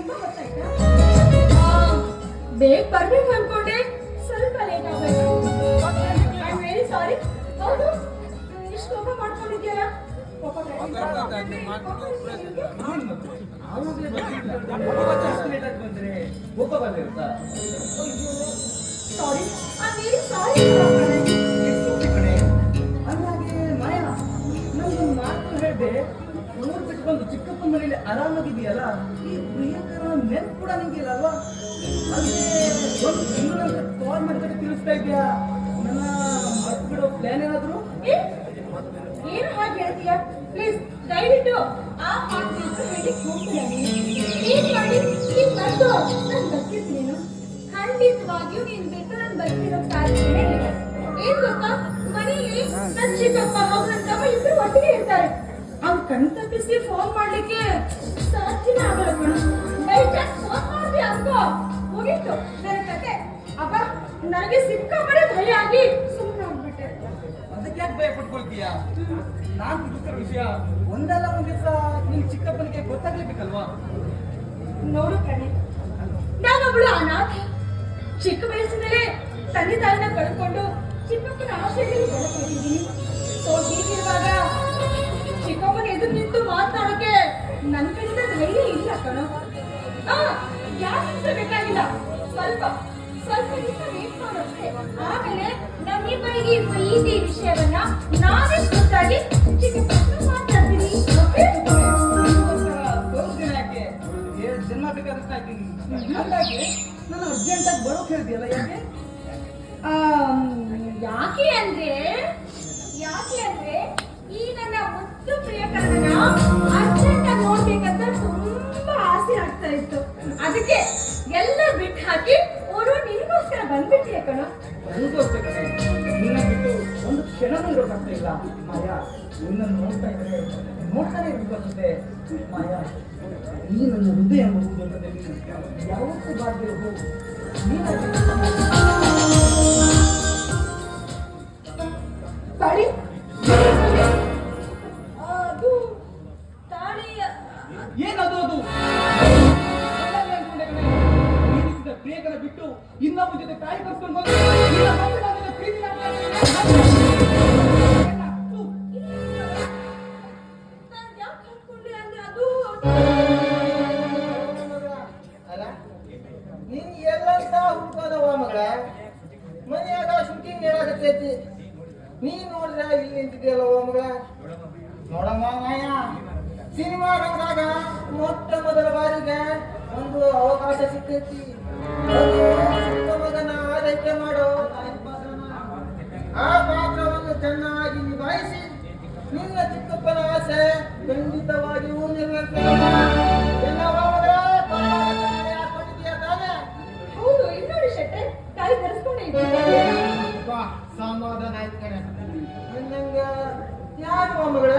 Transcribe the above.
ತುಂಬಾ ಗೊತ್ತಾಯ್ತಾ? ಬೇಗ ಬರ್ಬೇಕು ಅನ್ಕೊಂಡೆ, ಸ್ವಲ್ಪ ಲೇಟ್ ಆಗ್ಬೇಕು. I am very sorry. ಹೌದು, ಇಷ್ಟು ಕೋಪ ಮಾಡ್ಕೊಂಡಿದ್ಯಲ್ಲ? ಕೋಪ ಸಾರಿ, ಐ ಆಮ್ ವೆರಿ ಸಾರಿ. ಅಂದಾಗೆ ಮಾಯ, ನಂಗೊಂದು ಮಾತು ಹೇಳಿದೆ, ಊರು ಬಿಟ್ಟು ಬಂದು ಚಿಕ್ಕಪ್ಪನ ಮನೆಯಲ್ಲಿ ಆರಾಮಾಗಿದೆಯಲ್ಲ, ಈ ಪ್ರಿಯಕರ ನೆನ್ಪು ಕೂಡ ನಿಂಗೆ ಇಲ್ಲ ಅಲ್ವಾ? ಅದೇ ಒಂದು ತಿಂಗಳು ನಂತರ ಕಾಲ್ ಮಾಡ್ತಾರೆ ತಿಳಿಸ್ತಾ ಇದೆಯಾ, ನನ್ನ ಮರ್ತು ಬಿಡೋ ಪ್ಲಾನ್ ಏನಾದ್ರು? ಏನು ಹಾಗೆ ಹೇಳ್ತೀಯ? ಪ್ಲೀಸ್ ದಯವಿಟ್ಟು ಆ ಮಾತು ಹೇಳಿ ಹೋಗ್ತೀನಿ. ಏನ್ ಮಾಡಿ ನೀನ್ ಬಂದು ನಾನು ಬರ್ತಿರ್ತೀನಿ. ಖಂಡಿತವಾಗಿಯೂ ನೀನ್ ಬಿಟ್ಟು ನಾನು ಬರ್ತಿರೋ ಸಾಧ್ಯತೆ ಇಲ್ಲ. ಏನ್ ಗೊತ್ತಾ, ಮನೆಯಲ್ಲಿ ನನ್ನ ಚಿಕ್ಕಪ್ಪ ಹಾಗೂ ನನ್ನ ತಮ್ಮ ಇಬ್ರು ಒಟ್ಟಿಗೆ ಇರ್ತಾರೆ. ಅವ್ರು ಕಣ್ ತಪ್ಪಿಸಿ ಫೋನ್ ಮಾಡ್ಲಿಕ್ಕೆ ಸಾಧ್ಯನೇ ಆಗಲ್ಲ ಕಣ. ಬೈ ಚಾನ್ಸ್ ಫೋನ್ ಮಾಡಿದೆ ಅನ್ಕೋ, ಮುಗೀತು ನನ್ನ ಕತೆ. ಅಪ್ಪ ನನಗೆ ಸಿಕ್ಕಾಪಟ್ಟೆ ಭಯ ಆಗಿ ಸುಮ್ಮನೆ ಆಗ್ಬಿಟ್ಟೆ. ಅದಕ್ಕೆ ಯಾಕೆ ಭಯ ಪಟ್ಕೊಳ್ತೀಯ? ನಾನ್ ತಿಳಿಸಿರೋ ವಿಷಯ ಒಂದಲ್ಲ ಒಂದ್ ದಿವಸ ನಿಮ್ ಚಿಕ್ಕಪ್ಪನಿಗೆ ಗೊತ್ತಾಗ್ಲೇಬೇಕಲ್ವಾ? ನೋಡು ಕಣೆ, ನಾನೊಬ್ಳು ಅನಾಥ. ಚಿಕ್ಕ ವಯಸ್ಸಿನಲ್ಲೇ ತಂದೆ ತಾಯಿನ ಕಳ್ಕೊಂಡು ಚಿಕ್ಕಪ್ಪನ ಆಶ್ರಯದಲ್ಲಿ ಬೆಳೆದಿದ್ದೀನಿ. ಸೊ ಹೀಗಿರುವಾಗ ಚಿಕ್ಕಪ್ಪನ ಎದುರು ನಿಂತು ಮಾತನಾಡೋಕೆ ನನ್ನ ಕಡೆಯಿಂದ ಧೈರ್ಯ ಇಲ್ಲ ಕಣೋ. ಯಾಕೆ ಬೇಕಾಗಿಲ್ಲ, ಸ್ವಲ್ಪ ಸ್ವಲ್ಪ ದಿವಸ ವೇಟ್ ಮಾಡೋಷ್ಟೇ. ಆಮೇಲೆ ನಮ್ಮಿಬ್ಬರಿಗೆ ಪ್ರೀತಿ ವಿಷಯವನ್ನ ನಾನೇ ಗೊತ್ತಾಗಿ ಚಿಕ್ಕಪ್ಪನ ಮಾತಾಡ್ತೀನಿ. ಜನ್ಮ ಬೇಕಾದಂತ ಇದ್ದೀನಿ. ಹಾಗಾಗಿ ನಾನು ಅರ್ಜೆಂಟ್ ಆಗಿ ಬರೋಕ್ ಹೇಳ್ತೀಯಲ್ಲ, ಯಾಕೆ? ಯಾಕೆ ಅಂದ್ರೆ ಈ ನನ್ನ ಮುದ್ದು ಪ್ರಿಯಕರನ ಅರ್ಜೆಂಟ್ ಆಗಿ ನೋಡ್ಬೇಕಂತ ತುಂಬಾ ಆಸೆ ಆಗ್ತಾ ಇತ್ತು. ಅದಕ್ಕೆ ಎಲ್ಲ ಬಿಟ್ಟು ಹಾಕಿ ಅವರು ನಿನಗೋಸ್ಕರ ಬಂದ್ಬಿಟ್ಟಿಯ ಕಣ. ನನಗೋಸ್ಕರ ನಿನ್ನ ಬಿಟ್ಟು ಒಂದು ಕ್ಷಣನೂ ಇರೋಕ್ಕಾಗ್ತಾ ಇಲ್ಲ ಮಾಯಾ. ನಿನ್ನನ್ನು ನೋಡ್ತಾ ಇದ್ರೆ ನೋಡ್ತಾನೆ ಇರ್ಬೇಕಂತೆ ಮಾಯಾ. ಈ ನನ್ನ ಹೃದಯ ಮಗುದಲ್ಲಿ ಯಾವತ್ತೂ ಬಾಗಿಲು ತಾಳಿ ಅದು ತಾಳಿ ಏನದು? ಅದು ಪ್ರಿಯಕರ ಬಿಟ್ಟು ಇನ್ನೊಬ್ಬ ಜೊತೆ ತಾಯಿ ಕರ್ಸ್ಕೊಂಡು ಬಂದು ಪ್ರೀತಿ ನೀನ್ ಎಲ್ಲಂತ ಹುಡ್ಕೋದವ ಮಗಳ, ಮನೆಯಾಗ ಶೂಟಿಂಗ್ ಹೇಳಾಕತ್ತೈತಿ, ನೀನ್ ನೋಡಿದ್ರ ಇಲ್ಲಿ ನಿಂತಿದ್ಯಲ್ಲವ ಮಗಳ. ನೋಡಮ್ಮ ಮಾಯ, ಸಿನಿಮಾ ರಂಗದಾಗ ಮೊಟ್ಟ ಮೊದಲ ಬಾರಿಗೆ ಒಂದು ಅವಕಾಶ ಸಿಕ್ಕೈತಿ. ಚಿಕ್ಕ ಮಗನ ಆರೈಕೆ ಮಾಡೋ ತಾಯಿ ಪಾತ್ರನ, ಆ ಪಾತ್ರವನ್ನು ಚೆನ್ನಾಗಿ ನಿಭಾಯಿಸಿ ನಿನ್ನ ಚಿಕ್ಕಪ್ಪನ ಆಸೆ ಖಂಡಿತವಾಗಿಯೂ ನೆರವೇರ್ತದೆ. ಹೌದು, ಇನ್ನೊಂದು ಶೆಟ್ಟೆ ತಾಳಿ ಧರಿಸ್ಕೊಂಡೇ ಸಮಾಧಾನ ಆಯ್ತು ಕಣೆ. ಯಾರು ಮಗಳ?